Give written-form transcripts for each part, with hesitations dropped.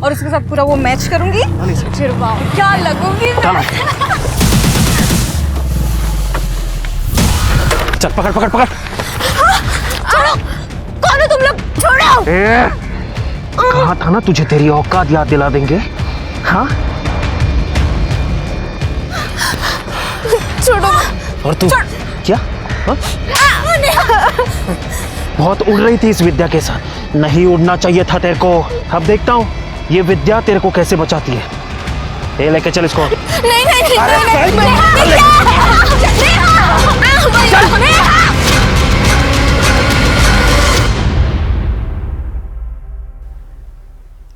और उसके साथ पूरा वो मैच करूंगी, फिर वाह क्या लगूंगी मैं। चल पकड़ पकड़ पकड़। छोड़ो, कौन हो तुम लोग? छोड़ो। कहा था ना तुझे तेरी औकात याद दिला देंगे। हाँ छोड़ो। और तू क्या हा? बहुत उड़ रही थी इस विद्या के साथ, नहीं उड़ना चाहिए था तेरे को। अब देखता हूँ ये विद्या तेरे को कैसे बचाती है। ये लेके चल इसको। नहीं नहीं नहीं, अरे नहीं, नहीं, नहीं,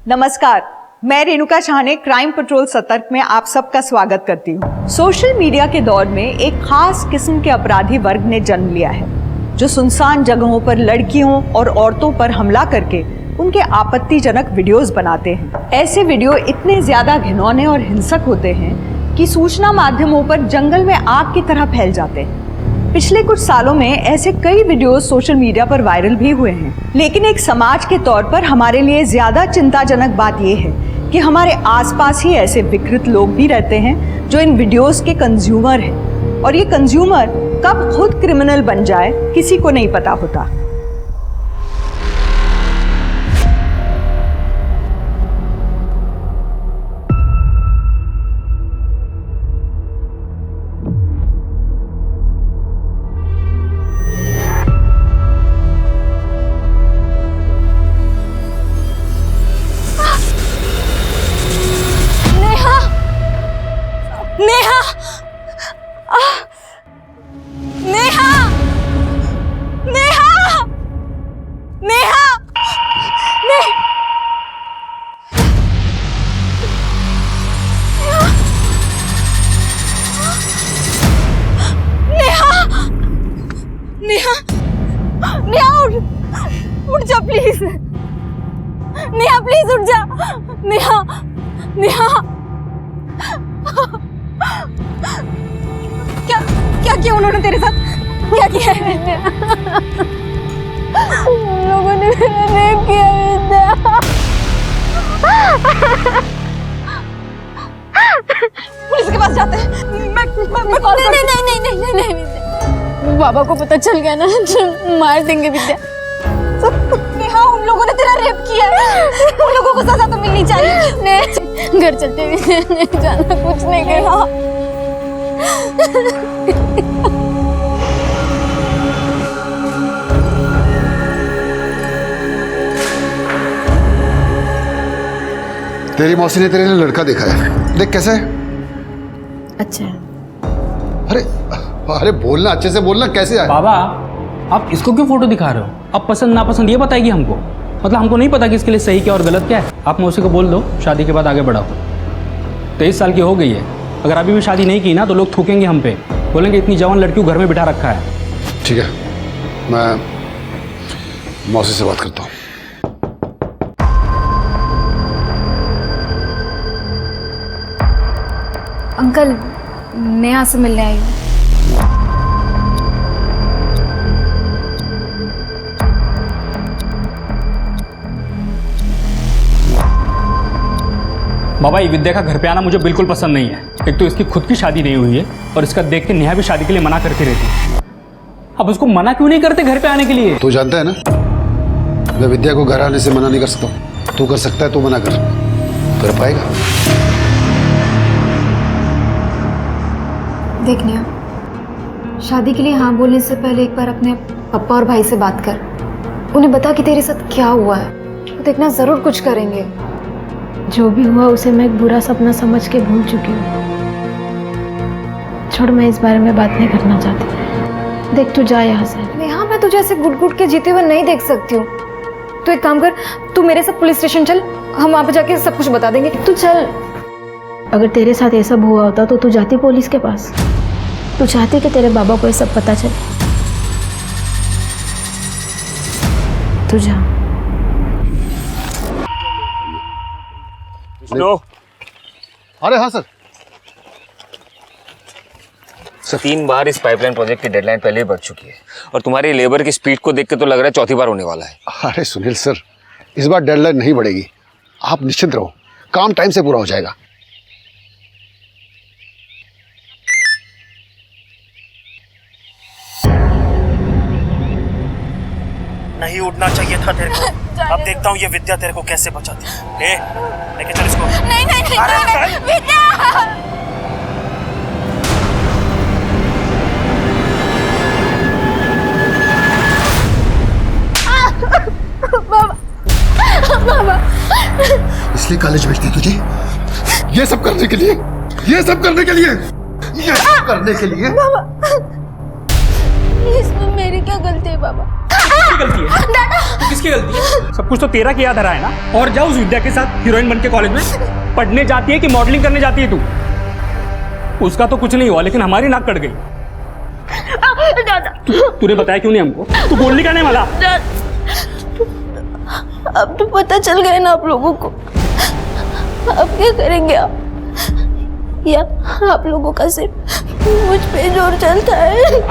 नमस्कार, मैं रेणुका शाह ने क्राइम पेट्रोल सतर्क में आप सबका स्वागत करती हूँ। सोशल मीडिया के दौर में एक खास किस्म के अपराधी वर्ग ने जन्म लिया है, जो सुनसान जगहों पर लड़कियों और औरतों पर हमला करके उनके आपत्तिजनक वीडियोस बनाते हैं। ऐसे वीडियो इतने ज्यादा घिनौने और हिंसक होते हैं कि सूचना माध्यमों पर जंगल में आग की तरह फैल जाते हैं। पिछले कुछ सालों में ऐसे कई वीडियोस सोशल मीडिया पर वायरल भी हुए हैं, लेकिन एक समाज के तौर पर हमारे लिए ज्यादा चिंताजनक बात यह है कि हमारे आसपास ही ऐसे विकृत लोग भी रहते हैं जो इन वीडियोस के कंज्यूमर हैं, और ये कंज्यूमर कब खुद क्रिमिनल बन जाए किसी को नहीं पता होता। नेहा, नेहा, नेहा, नेहा, नेहा, नेहा उठ जा प्लीज। नेहा प्लीज उठ जा। नेहा, नेहा, क्या क्या किया उन्होंने तेरे साथ? क्या किया है? उन लोगों ने मेरा रेप किया विद्या। पुलिस के पास जाते हैं। मैं कॉल नहीं नहीं नहीं नहीं नहीं नहीं विद्या, बाबा को पता चल गया ना तो मार देंगे विद्या। नेहा उन लोगों ने तेरा रेप किया है, उन लोगों को सजा तो मिलनी चाहिए। घर चलते विद्या, नहीं जाना, कुछ नहीं करना। तेरी मौसी ने तेरे लिए लड़का देखा है, देख कैसा है। अच्छा। अरे अरे बोलना, अच्छे से बोलना, कैसे है? बाबा आप इसको क्यों फोटो दिखा रहे हो? अब पसंद नापसंद ये बताएगी हमको, मतलब हमको नहीं पता कि इसके लिए सही क्या और गलत क्या है। आप मौसी को बोल दो शादी के बाद आगे बढ़ाओ। 23 साल की हो गई है, अगर अभी भी शादी नहीं की ना तो लोग थूकेंगे हम पे, बोलेंगे इतनी जवान लड़की को घर में बिठा रखा है। ठीक है, मैं मौसी से बात करता हूँ। अंकल, नेहा से मिलने आई हूँ। बाबा ये विद्या का घर पे आना मुझे बिल्कुल पसंद नहीं है। एक तो इसकी खुद की शादी नहीं हुई है और इसका देख के नेहा भी शादी के लिए मना करती रहती है। अब उसको मना क्यों नहीं करते घर पे आने के लिए? तू जानता है ना, मैं विद्या को घर आने से मना नहीं कर सकता। तू कर सकता है, तू मना कर पाएगा? देख नेहा, शादी के लिए हाँ बोलने से पहले एक बार अपने पापा और भाई से बात कर। उन्हें बता कि तेरे साथ क्या हुआ है, वो देखना जरूर कुछ करेंगे। जो भी हुआ उसे मैं एक बुरा सपना समझ के भूल चुकी हूँ। छोड़, मैं इस बारे में बात नहीं करना चाहती। देख तू जा यहाँ से। नेहा, मैं तुझे ऐसे घुट-घुट के जीते हुए नहीं देख सकती हूँ। तू एक काम कर, तू मेरे साथ पुलिस स्टेशन चल, हम वहाँ पे जाके सब कुछ बता देंगे। तू चल। अगर तेरे साथ ये सब हुआ होता तो तू जाती पुलिस के पास? तू चाहती कि तेरे बाबा को ये सब पता चले? तू जा। हेलो। अरे हाँ सर। 3 बार इस पाइपलाइन प्रोजेक्ट की डेडलाइन पहले ही बढ़ चुकी है और तुम्हारी लेबर की स्पीड को देख के तो लग रहा है चौथी बार होने वाला है। अरे सुनील सर, इस बार डेडलाइन नहीं बढ़ेगी। आप निश्चिंत रहो, काम टाइम से पूरा हो जाएगा। नहीं उड़ना चाहिए था तेरे को। अब देखता हूँ ये विद्या तेरे को कैसे बचाती है। लेके चल इसको। नहीं नहीं नहीं, नहीं, विद्या। बाबा इसलिए कॉलेज भेजते तुझे, ये सब करने के लिए, ये सब करने के लिए, ये सब करने के लिए। इसमें मेरी क्या गलती है बाबा? किसकी गलती है? दादा किसकी गलती है? सब कुछ तो तेरा किया धरा है ना। और जाओ उस विद्या के साथ हीरोइन बन के कॉलेज में पढ़ने जाती है कि मॉडलिंग करने जाती है तू? उसका तो कुछ नहीं हुआ, लेकिन हमारी नाक कट गई। तूने बताया क्यों नहीं हमको? तू बोलने का नहीं वाला। अब तो पता चल गया ना आप लोगों को, अब क्या करेंगे आप? या आप लोगों का सिर्फ मुझ पे जोर चलता है?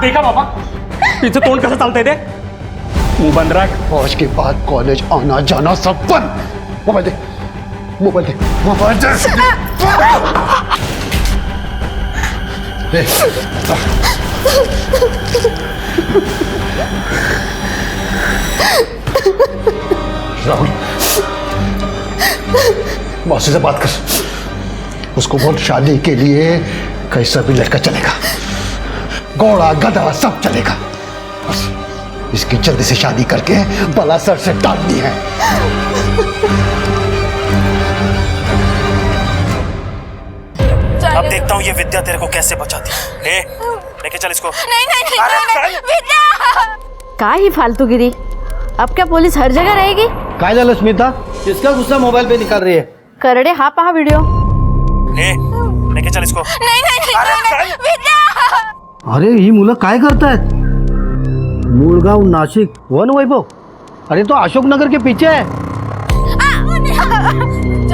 देखा बाबा पीछे तोड़ कैसे चलते थे, मुंह बंद रख। आज के बाद कॉलेज आना जाना सब बंद। मोबाइल दे, मोबाइल दे, मोबाइल दे। राहुल, मौसी से बात कर, उसको बोल शादी के लिए कैसा भी लड़का चलेगा, घोड़ा गधा सब चलेगा, बस इसकी जल्दी से शादी करके बला सर से डालनी है। अब देखता हूँ ये विद्या तेरे को कैसे बचाती है। लेके चल इसको। नहीं नहीं नहीं, नहीं, विद्या। का ही फालतूगिरी, अब क्या पुलिस हर जगह रहेगी? काय झालं स्मिता, किसका गुस्सा मोबाइल पे निकाल रही है? करडे हा पहा व्हिडिओ। लेके चल इसको। नहीं नहीं नहीं, विद्या। अरे ही मुलं काय करतायत? मूळगाव नाशिक वन वैभव, अरे तो अशोक नगर के पीछे है।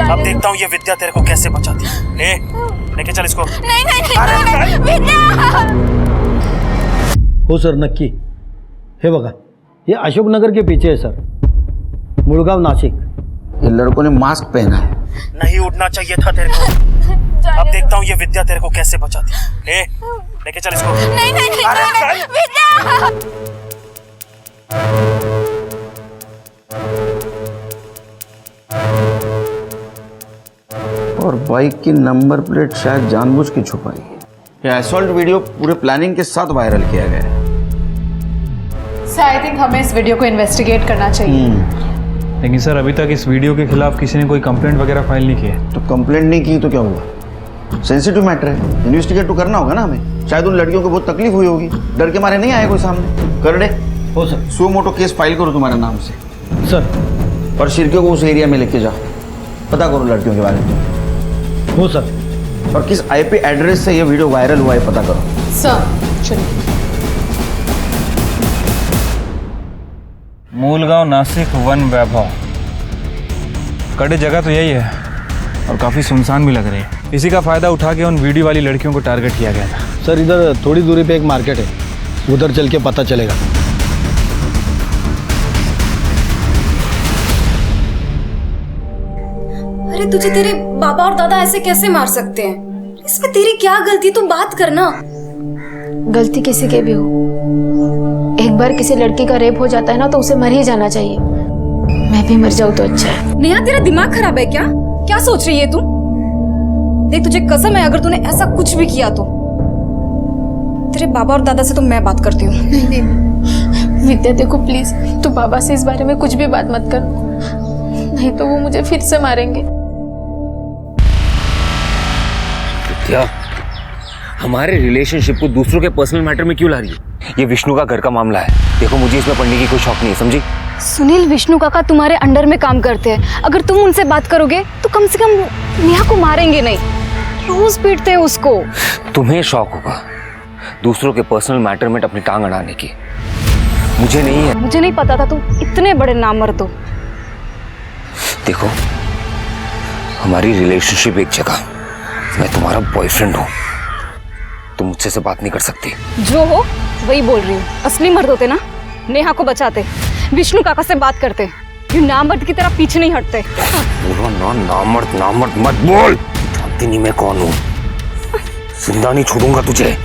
अब देखता हूँ ये विद्या तेरे को कैसे बचाती है। लेके चल इसको। नहीं नहीं नहीं, विद्या। हो सर नक्की, हे बघा ये अशोक नगर के पीछे है सर, मुळगाव नाशिक। ये लड़कों ने मास्क पहना है। नहीं उड़ना चाहिए था तेरे को। अब देखता हूँ ये विद्या तेरे को कैसे बचाती है। लेके चल इसको। नहीं नहीं नहीं, विद्या। और बाइक की नंबर प्लेट शायद जानबूझ के छुपाई है। यह असॉल्ट वीडियो पूरे प्लानिंग के साथ वायरल किया गया है। सर आई थिंक हमें इस वीडियो को इन्वेस्टिगेट करना चाहिए। लेकिन सर अभी तक इस वीडियो के खिलाफ किसी ने कोई कंप्लेंट वगैरह फाइल नहीं की है। तो कंप्लेंट नहीं की तो क्या हुआ? सेंसिटिव मैटर है, इन्वेस्टिगेट तो करना होगा ना हमें। शायद उन लड़कियों को बहुत तकलीफ हुई होगी, डर के मारे नहीं आए कोई सामने। कर दे। हो सर। सो मोटो केस फाइल करो तुम्हारे नाम से सर। और शिरके को उस एरिया में लेके जाओ, पता करो लड़कियों के बारे में। हो सर। और किस आईपी एड्रेस से ये वीडियो वायरल हुआ है पता करो। सर चलिए। मूलगांव नासिक वन वैभव, कड़े जगह तो यही है और काफ़ी सुनसान भी लग रही है। इसी का फ़ायदा उठा के उन वीडियो वाली लड़कियों को टारगेट किया गया था। सर इधर थोड़ी दूरी पे एक मार्केट है, उधर चल के पता चलेगा। अरे तुझे तेरे बाबा और दादा ऐसे कैसे मार सकते हैं? इसमें तेरी क्या गलती, तुम बात करना। गलती किसी के भी हो, एक बार किसी लड़की का रेप हो जाता है ना तो उसे मर ही जाना चाहिए। मैं भी मर जाऊं तो अच्छा है। नेहा तेरा दिमाग खराब है क्या? क्या सोच रही है तू? देख तुझे कसम है, अगर तूने ऐसा कुछ भी किया तो तेरे बाबा और दादा से तो मैं बात करती हूँ। नहीं नहीं विद्या देखो प्लीज, तू बाबा से इस बारे में कुछ भी बात मत कर, नहीं तो वो मुझे फिर से मारेंगे। क्या हमारे रिलेशनशिप को दूसरों के पर्सनल मैटर में क्यों ला रही है? ये विष्णु का घर का मामला है। देखो मुझे इसमें पढ़ने की कोई शौक नहीं है, समझी? सुनील, विष्णु काका तुम्हारे अंडर में काम करते हैं। अगर तुम उनसे बात करोगे तो कम से कम नेहा को मारेंगे नहीं, रोज पीटते हैं उसको। तुम्हें शौक होगा दूसरों के पर्सनल मैटर में अपनी टांग अड़ाने की, मुझे नहीं है। मुझे नहीं पता था तुम इतने बड़े नामर्द हो। देखो हमारी रिलेशनशिप एक जगह, मैं तुम्हारा बॉयफ्रेंड हूँ, तुम मुझसे से बात नहीं कर सकती। जो हो वही बोल रही हूँ। असली मर्द होते ना नेहा को बचाते, विष्णु काका से बात करते। ये नामर्द की तरह पीछे नहीं हटते। बोलो ना, नामर्द मत बोल। जानती नहीं मैं कौन हूँ। जिंदा नहीं छोड़ूंगा तुझे।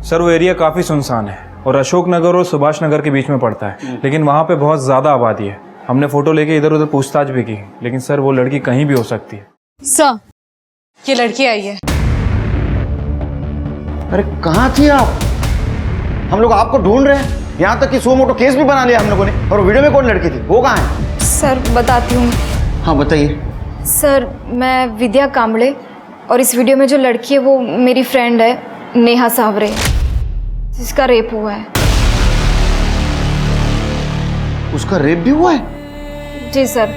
सर वो एरिया काफ़ी सुनसान है और अशोक नगर और सुभाष नगर के बीच में पड़ता है, लेकिन वहाँ पे बहुत ज़्यादा आबादी है। हमने फ़ोटो लेके इधर उधर पूछताछ भी की, लेकिन सर वो लड़की कहीं भी हो सकती है। सर ये लड़की आई है। अरे कहाँ थी आप? हम लोग आपको ढूंढ रहे हैं, यहाँ तक कि सो मोटो केस भी बना लिया हम लोगों ने। और वीडियो में कौन लड़की थी, वो कहाँ है? सर बताती हूँ। हाँ बताइए। सर मैं विद्या कांबळे, और इस वीडियो में जो लड़की है वो मेरी फ्रेंड है नेहा सावरे, जिसका रेप हुआ है। उसका रेप भी हुआ है? जी सर,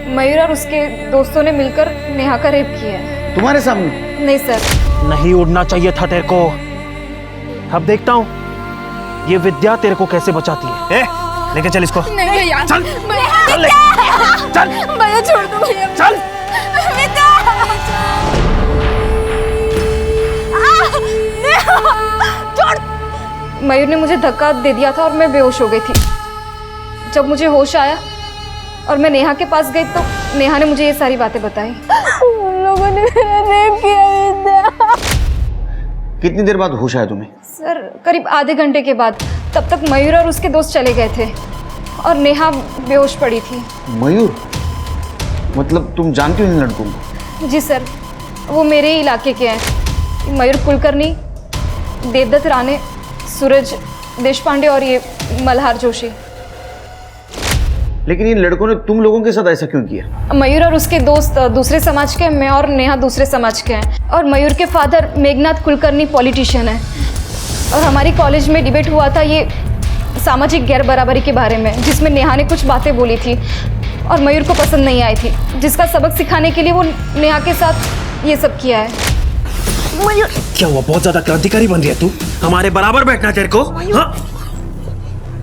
मयूर और उसके दोस्तों ने मिलकर नेहा का रेप किया है। तुम्हारे सामने? नहीं सर। नहीं उड़ना चाहिए था तेरे को। अब देखता हूँ ये विद्या तेरे को कैसे बचाती है। ए, लेके चल इसको। नहीं यार, चल चल चल भैया छोड़ दो भैया। चल। मयूर ने मुझे धक्का दे दिया था और मैं बेहोश हो गई थी। जब मुझे होश आया और मैं नेहा के पास गई तो नेहा ने मुझे ये सारी बातें बताई। उन लोगों ने मेरा रेप किया विद्या। कितनी देर बाद होश आया तुम्हें? सर करीब आधे घंटे के बाद। तब तक मयूर और उसके दोस्त चले गए थे और नेहा बेहोश पड़ी थी। मयूर? मतलब तुम जानती हो इन लड़कों को? जी सर, वो मेरे ही इलाके के हैं। मयूर कुलकर्णी, देवदत्त राणे, सूरज देशपांडे और ये मल्हार जोशी। लेकिन इन लड़कों ने तुम लोगों के साथ ऐसा क्यों किया? मयूर और उसके दोस्त दूसरे समाज के हैं, मैं और नेहा दूसरे समाज के हैं। और मयूर के फादर मेघनाथ कुलकर्णी पॉलिटिशियन है। और हमारी कॉलेज में डिबेट हुआ था ये सामाजिक गैर बराबरी के बारे में, जिसमें नेहा ने कुछ बातें बोली थी और मयूर को पसंद नहीं आई थी, जिसका सबक सिखाने के लिए वो नेहा के साथ ये सब किया है। मयूर क्या हुआ, बहुत ज्यादा क्रांतिकारी बन रही है तू? हमारे बराबर बैठना तेरे को? हाँ?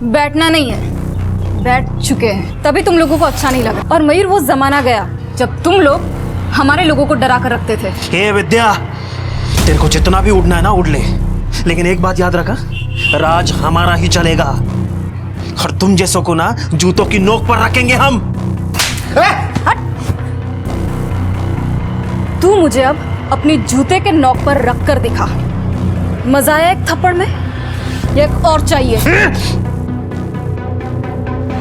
बैठना नहीं है, बैठ चुके हैं, तभी तुम लोगों को अच्छा नहीं लगा। और मयूर वो जमाना गया जब तुम लोग हमारे लोगों को डरा कर रखते थे। हे विद्या, तेरे को जितना भी उड़ना है ना उड़ ले, लेकिन एक बात याद रखा, राज हमारा ही चलेगा और तुम जैसों को ना जूतों की नोक पर रखेंगे हम। तू मुझे अब अपनी जूते के नोक पर रख कर दिखा। मजा आया एक थप्पड़ में या एक और चाहिए?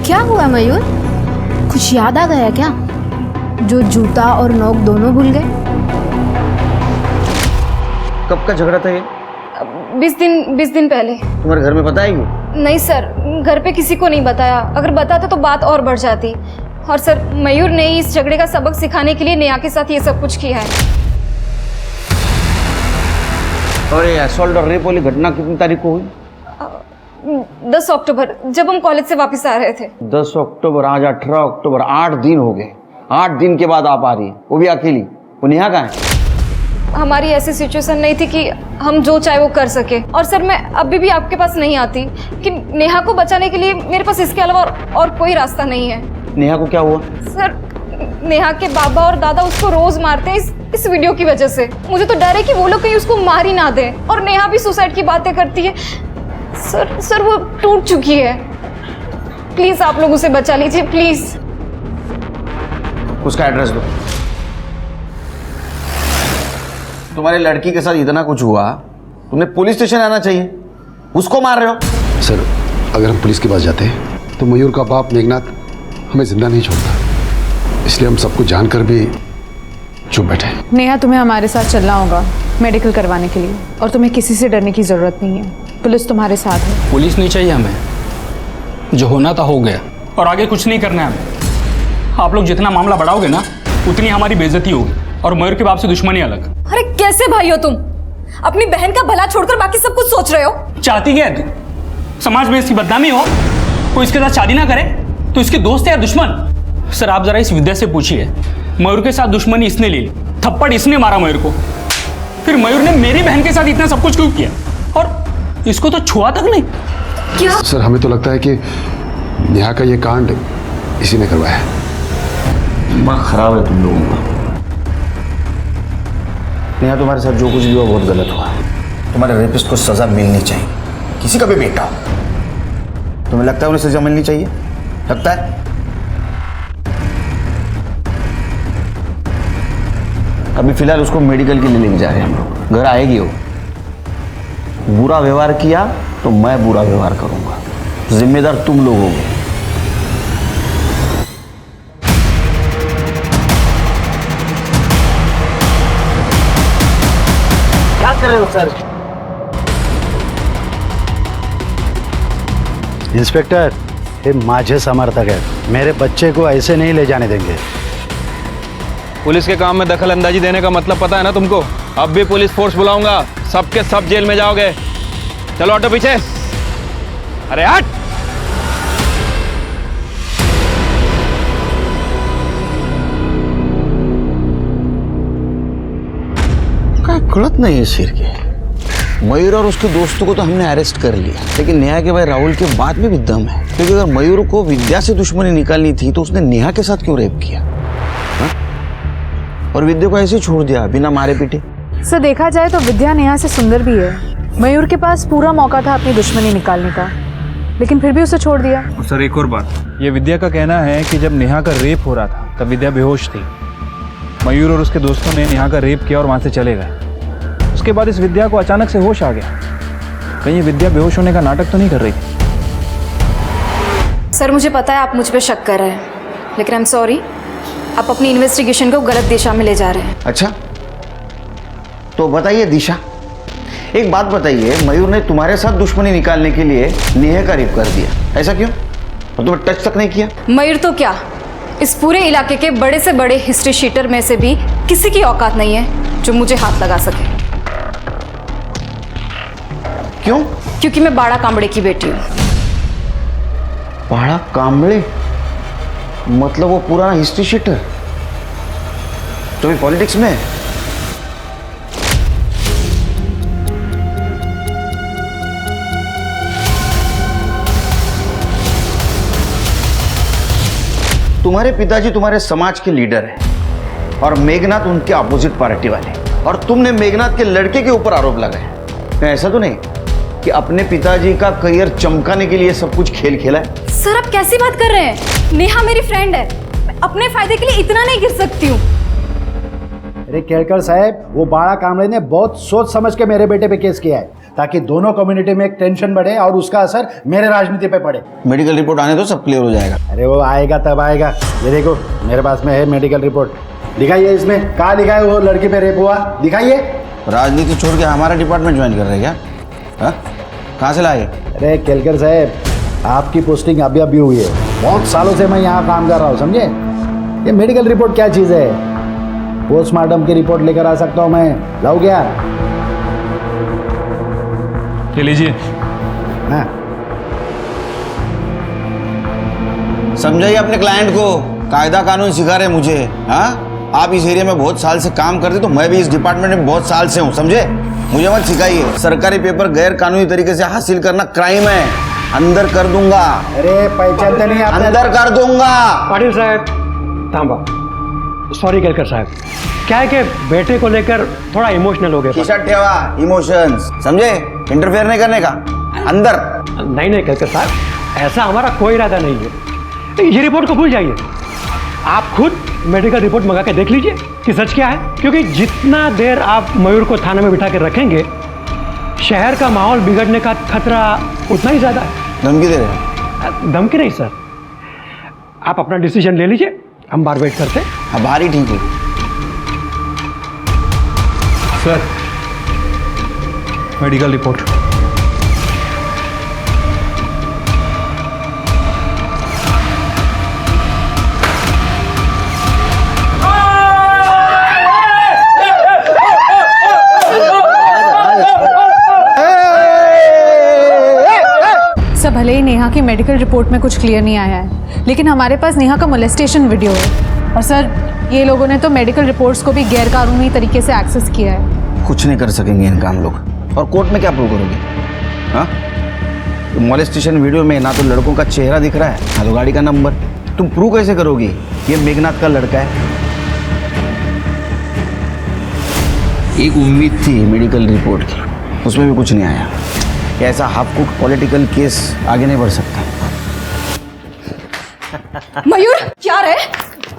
क्या हुआ मयूर, कुछ याद आ गया क्या, जो जूता और नोक दोनों भूल गए? कब का झगड़ा था ये? 20 दिन पहले। तुम्हारे घर में बताया ये? नहीं सर, घर पे किसी को नहीं बताया। अगर बताता तो बात और बढ़ जाती। और सर मयूर ने इस झगड़े का सबक सिखाने के लिए नेहा के साथ ये सब कुछ किया है। और ये असॉल्ट और रेप वाली घटना कितनी तारीख को हुई? 10 अक्टूबर, जब हम कॉलेज से वापस आ रहे थे। 10 अक्टूबर, आज 18 अक्टूबर, 8 दिन हो गए। 8 दिन के बाद आप आ रही है, वो भी अकेली। वो नेहा कहाँ है? हमारी ऐसी सिचुएशन नहीं थी कि हम जो चाहे वो कर सके। और सर मैं अभी भी आपके पास नहीं आती कि नेहा को बचाने के लिए मेरे पास इसके अलावा और कोई रास्ता नहीं है। नेहा को क्या हुआ? सर नेहा के बाबा और दादा उसको रोज मारते हैं इस वीडियो की वजह से। मुझे तो डर है कि वो लोग कहीं उसको मार ही ना दें। और नेहा भी सुसाइड की बातें करती है। सर वो टूट चुकी है। प्लीज आप लोग उसे बचा लीजिए, प्लीज। उसका एड्रेस दो। तुम्हारी लड़की के साथ इतना कुछ हुआ, तुम्हें पुलिस स्टेशन आना चाहिए। उसको मार रहे हो। सर अगर हम पुलिस के पास जाते हैं तो मयूर का बाप मेघनाथ हमें जिंदा नहीं छोड़ता, इसलिए हम सबको जानकर भी चुप बैठे। नेहा तुम्हें हमारे साथ चलना होगा मेडिकल करवाने के लिए, और तुम्हें किसी से डरने की जरूरत नहीं है। पुलिस तुम्हारे साथ है। पुलिस नहीं चाहिए हमें, जो होना था हो गया और आगे कुछ नहीं करना है हमें। आप लोग जितना मामला बढ़ाओगे ना उतनी हमारी बेइज्जती होगी और मयूर के बाप से दुश्मनी अलग। अरे कैसे भाई हो तुम? अपनी बहन का भला छोड़कर बाकी सब कुछ सोच रहे हो। चाहती क्या है तू? समाज में इसकी बदनामी हो, कोई इसके साथ शादी ना करे तो इसके दोस्त है या दुश्मन? सर आप जरा इस विद्या से पूछिए, मयूर के साथ दुश्मनी इसने ले ली, थप्पड़ इसने मारा मयूर को, फिर मयूर ने मेरी बहन के साथ इतना सब कुछ क्यों किया और इसको तो छुआ तक नहीं। क्या? सर हमें तो लगता है कि नेहा का ये कांड इसी ने करवाया है। दिमाग खराब है तुम लोगों का। नेहा तुम्हारे साथ जो कुछ भी हुआ बहुत गलत हुआ। तुम्हारे रेपिस्ट को सजा मिलनी चाहिए, किसी का भी बेटा हो। तुम्हें लगता है उन्हें सजा मिलनी चाहिए? लगता है? अभी फिलहाल उसको मेडिकल के लिए लेके जा रहे हैं हम लोग। घर आएगी वो, बुरा व्यवहार किया तो मैं बुरा व्यवहार करूंगा, जिम्मेदार तुम लोग होगे। क्या कर रहे हो सर? इंस्पेक्टर, ये माझे समर्थक है, मेरे बच्चे को ऐसे नहीं ले जाने देंगे। पुलिस के काम में दखल अंदाजी देने का मतलब पता है ना तुमको? अब भी पुलिस फोर्स बुलाऊंगा, सबके सब जेल में जाओगे। चलो ऑटो पीछे। अरे हट। क्या गलत नहीं है सिर के। मयूर और उसके दोस्तों को तो हमने अरेस्ट कर लिया, लेकिन नेहा के भाई राहुल के बाद में भी दम है। क्योंकि अगर मयूर को विद्या से दुश्मनी निकालनी थी तो उसने नेहा के साथ क्यों रेप किया हा? और विद्या को ऐसे ही छोड़ दिया बिना मारे पीटे। सर देखा जाए तो विद्या नेहा से सुंदर भी है। मयूर के पास पूरा मौका था अपनी दुश्मनी निकालने का, लेकिन फिर भी उसे छोड़ दिया। और सर एक और बात, ये विद्या का कहना है कि जब नेहा का रेप हो रहा था तब विद्या बेहोश थी। मयूर और उसके दोस्तों ने नेहा का रेप किया और वहां से चले गए। उसके बाद इस विद्या को अचानक से होश आ गया। कहीं विद्या बेहोश होने का नाटक तो नहीं कर रही थी? सर मुझे पता है आप मुझ पे शक कर रहे हैं, लेकिन आई एम सॉरी, आप अपनी इन्वेस्टिगेशन को गलत दिशा में ले जा रहे हैं। अच्छा तो बताइए दिशा, एक बात बताइए, मयूर ने तुम्हारे साथ दुश्मनी निकालने के लिए नेहा का रेप कर दिया, ऐसा क्यों? और तुम्हें टच तक नहीं किया? मयूर तो क्या, इस पूरे इलाके के बड़े से बड़े हिस्ट्री शीटर में से भी किसी की औकात नहीं है जो मुझे हाथ लगा सके। क्यों? क्योंकि मैं बाड़ा कांबड़े की बेटी हूँ। बाड़ा कांबड़े मतलब वो पुराना हिस्ट्री शीटर जो भी पॉलिटिक्स में है? तुम्हारे पिताजी तुम्हारे समाज के लीडर हैं और मेघनाथ उनके अपोजिट पार्टी वाले, और तुमने मेघनाथ के लड़के के ऊपर आरोप लगाए। ऐसा तो नहीं कि अपने पिताजी का करियर चमकाने के लिए सब कुछ खेल खेला है? सर आप कैसी बात कर रहे हैं? नेहा मेरी फ्रेंड है, मैं अपने फायदे के लिए इतना नहीं गिर सकती हूँ। अरे केलकर साहब, वो बाड़ा कामड़े ने बहुत सोच समझ के मेरे बेटे पे केस किया है ताकि दोनों कम्युनिटी में एक टेंशन बढ़े और उसका असर मेरे राजनीति पे पड़े। मेडिकल रिपोर्ट आने दो, सब क्लियर हो जाएगा। अरे वो आएगा तब आएगा। ये देखो मेरे पास में है मेडिकल रिपोर्ट, दिखाइए। इसमें कहाँ लिखा है वो लड़की पे रेप हुआ? दिखाइए। राजनीति छोड़ के हमारा डिपार्टमेंट ज्वाइन कर रहे हैं क्या? कहाँ से लाए? अरे केलकर साहब, आपकी पोस्टिंग अभी अभी हुई है, बहुत सालों से मैं यहाँ काम कर रहा हूँ, समझे? ये मेडिकल रिपोर्ट क्या चीज़ है? पोस्टमार्टम की रिपोर्ट लेकर आ सकता हूँ मैं, लाओ क्या? ले लीजिए। हाँ समझाइए अपने क्लाइंट को, कायदा कानून सिखा रहे मुझे। हाँ, आप इस एरिया में बहुत साल से काम करते, तो मैं भी इस डिपार्टमेंट में बहुत साल से हूँ, समझे? मुझे मत सिखाइए। सरकारी पेपर गैर कानूनी तरीके से हासिल करना क्राइम है, अंदर कर दूंगा। अरे पहचानते नहीं आप? अंदर कर दूंगा। पाटिल साहब तांबा, सॉरी केलकर साहब, क्या है कि बेटे को लेकर थोड़ा इमोशनल हो गए। खिसट ठेवा इमोशंस, समझे? इंटरफेयर नहीं करने का, अंदर। नहीं नहीं केलकर साहब, ऐसा हमारा कोई इरादा नहीं है। ये रिपोर्ट को भूल जाइए, आप खुद मेडिकल रिपोर्ट मंगा के देख लीजिए कि सच क्या है। क्योंकि जितना देर आप मयूर को थाने में बिठा के रखेंगे, शहर का माहौल बिगड़ने का खतरा उतना ही ज्यादा है। धमकी दे रहे हैं? धमकी नहीं सर, आप अपना डिसीजन ले लीजिए, हम बार वेट करते हैं। हाँ भारी ठीक है सर, मेडिकल रिपोर्ट। सर भले ही नेहा की मेडिकल रिपोर्ट में कुछ क्लियर नहीं आया है, लेकिन हमारे पास नेहा का मोलेस्टेशन वीडियो है। और सर ये लोगों ने तो मेडिकल रिपोर्ट्स को भी गैरकानूनी तरीके से एक्सेस किया है। कुछ नहीं कर सकेंगे इनका हम लोग। और कोर्ट में क्या प्रूव करोगे? हाँ, तो मोलेस्टेशन वीडियो में ना तो लड़कों का चेहरा दिख रहा है, ना तो गाड़ी का नंबर। तुम प्रूव कैसे करोगी ये मेघनाथ का लड़का है? एक उम्मीद थी मेडिकल रिपोर्ट की, उसमें भी कुछ नहीं आया। क्या ऐसा हाफ कुक पॉलिटिकल केस आगे नहीं बढ़ सकता? मयूर क्या रे?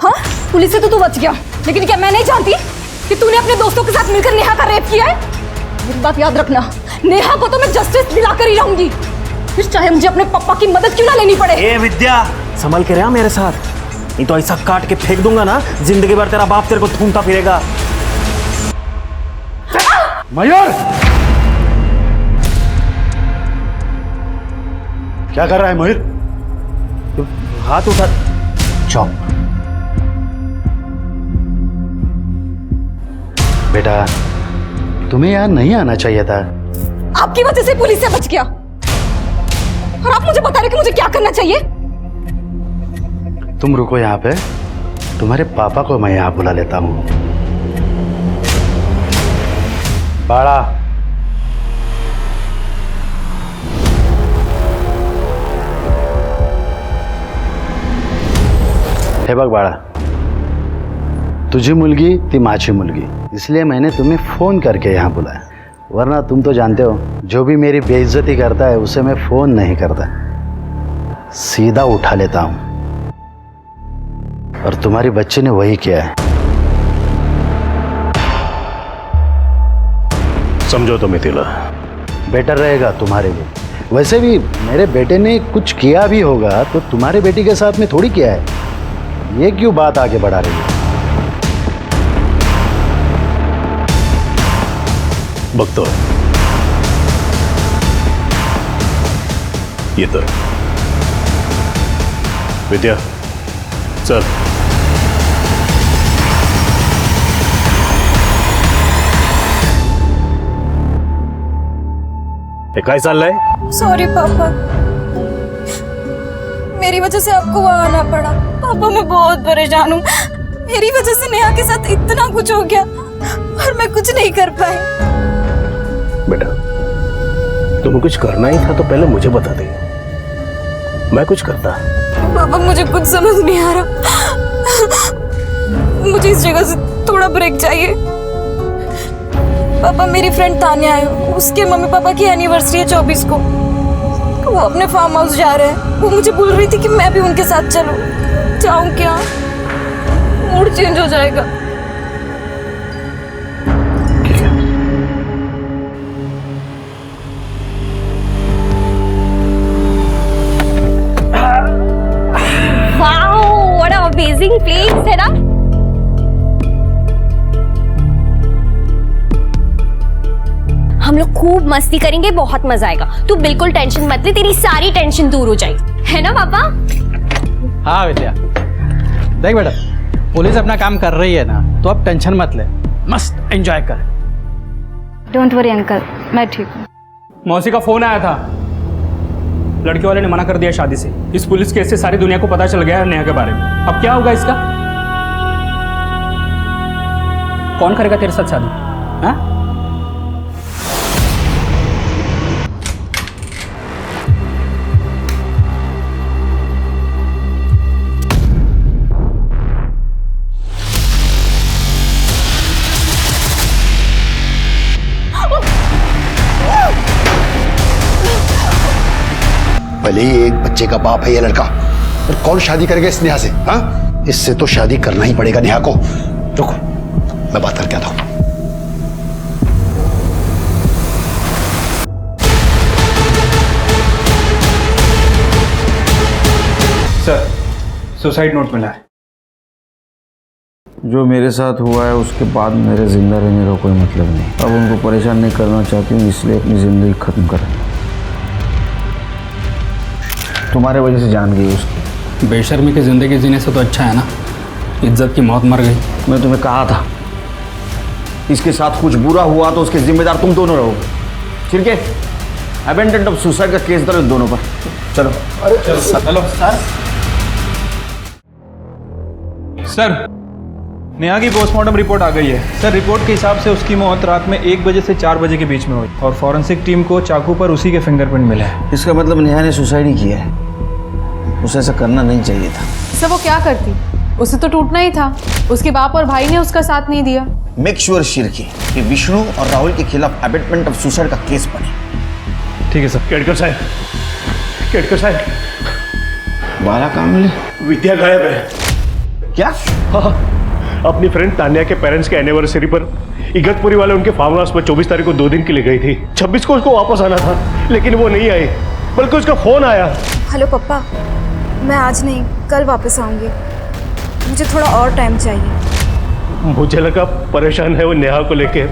हाँ, पुलिस से तो तू बच गया, लेकिन क्या मैं नहीं जानती कि तूने अपने दोस्तों के साथ मिलकर नेहा का रेप किया है? मेरी बात याद रखना, नेहा को तो मैं जस्टिस दिलाकर ही रहूंगी, फिर चाहे मुझे अपने पापा की मदद क्यों ना लेनी पड़े। ए विद्या, संभल के रहा मेरे साथ, नहीं तो ऐसा काट के फेंक दूंगा ना, जिंदगी भर तेरा बाप तेरे को ढूंढता फिरेगा। मयूर, क्या कर रहा है मयूर? हाथ उठा। चौप। बेटा, तुम्हें यहाँ नहीं आना चाहिए था। आपकी वजह से पुलिस से बच गया, और आप मुझे बता रहे कि मुझे क्या करना चाहिए? तुम रुको यहाँ पे, तुम्हारे पापा को मैं यहाँ बुला लेता हूँ। बाड़ा, हे बघ बाळा, तुझी मुलगी ती माझी मुलगी, इसलिए मैंने तुम्हें फोन करके यहाँ बुलाया, वरना तुम तो जानते हो जो भी मेरी बेइज्जती करता है उसे मैं फोन नहीं करता, सीधा उठा लेता हूँ, और तुम्हारी बच्ची ने वही किया है। समझो तो मिथिला, बेटर रहेगा तुम्हारे लिए। वैसे भी मेरे बेटे ने कुछ किया भी होगा तो तुम्हारे बेटी के साथ में थोड़ी किया है, ये क्यों बात आगे बढ़ा रही है? बघतो येतं विद्या, चल. हे काय चाललंय? सॉरी पापा, मेरी वजह से आपको वहां आना पड़ा। पापा मैं बहुत परेशान हूँ, मेरी वजह से नेहा के साथ इतना कुछ हो गया और मैं कुछ नहीं कर पाई। बेटा, तुम्हें कुछ करना ही था तो पहले मुझे बता दे, मैं कुछ करता। पापा मुझे कुछ समझ नहीं आ रहा, मुझे इस जगह से थोड़ा ब्रेक चाहिए। पापा मेरी फ्रेंड तान्या है, उसके मम्मी पापा की एनिवर्सरी है 24 को, वो अपने फार्म हाउस जा रहे हैं। वो मुझे बोल रही थी कि मैं भी उनके साथ चलूं, जाऊं क्या? मूड चेंज हो जाएगा। Wow, what a amazing place है ना? हम लोग खूब मस्ती करेंगे, बहुत मजा आएगा। तू बिल्कुल टेंशन मत ले, तेरी सारी टेंशन दूर हो जाएगी, है ना पापा? हाँ विद्या, देख बेटा, पुलिस अपना काम कर रही है ना, तो अब टेंशन मत ले, मस्त एंजॉय कर। डोंट वरी अंकल, मैं ठीक हूँ। मौसी का फोन आया था, लड़के वाले ने मना कर दिया शादी से। इस पुलिस केस से सारी दुनिया को पता चल गया है नेहा के बारे में। अब क्या होगा इसका? कौन करेगा तेरे साथ शादी? हाँ? भले ही एक बच्चे का बाप है ये लड़का, पर कौन शादी करेगा इस नेहा से? हाँ, इससे तो शादी करना ही पड़ेगा नेहा को। रुको, मैं बात करके आता हूं। सर, सुसाइड नोट मिला है। जो मेरे साथ हुआ है उसके बाद मेरे जिंदा रहने का कोई मतलब नहीं। अब उनको परेशान नहीं करना चाहती हूँ, इसलिए अपनी जिंदगी खत्म कर। तुम्हारे वजह से जान गई उसकी। बेशर्मी की जिंदगी जीने से तो अच्छा है ना, इज्जत की मौत मर गई। मैं तुम्हें कहा था, इसके साथ कुछ बुरा हुआ तो उसके जिम्मेदार तुम दोनों रहोगे। ठीक है, अबेंडेंट ऑफ सुसाइड का केस दर्ज दोनों पर। चलो। चलो सर, नेहा की पोस्टमार्टम रिपोर्ट आ गई है। सर, रिपोर्ट के हिसाब से उसकी मौत रात में 1 बजे से 4 बजे के बीच में हुई, और फॉरेंसिक टीम को चाकू पर उसी के फिंगरप्रिंट मिले हैं। इसका मतलब नेहा ने सुसाइड ही किया है। उसे ऐसा करना नहीं चाहिए था। सर वो क्या करती? उसे तो टूटना ही था, उसके बाप और भाई ने उसका साथ नहीं दिया। मेक श्योर शिर्के कि विष्णु और राहुल के खिलाफ अबेटमेंट ऑफ सुसाइड का केस बने। ठीक है सर। केडकर साहब, बाला कामले, विद्या गायब है। क्या? हाँ, अपनी फ्रेंड तान्या के पेरेंट्स के एनिवर्सरी पर इगतपुरी वाले उनके फार्म हाउस में 24 तारीख को 2 दिन के लिए गई थी। 26 को उसको वापस आना था, लेकिन वो नहीं आई, बल्कि उसका फोन आया। हेलो पप्पा, मैं आज नहीं कल वापस आऊंगी, मुझे थोड़ा और टाइम चाहिए। मुझे लगा परेशान है वो नेहा को लेके,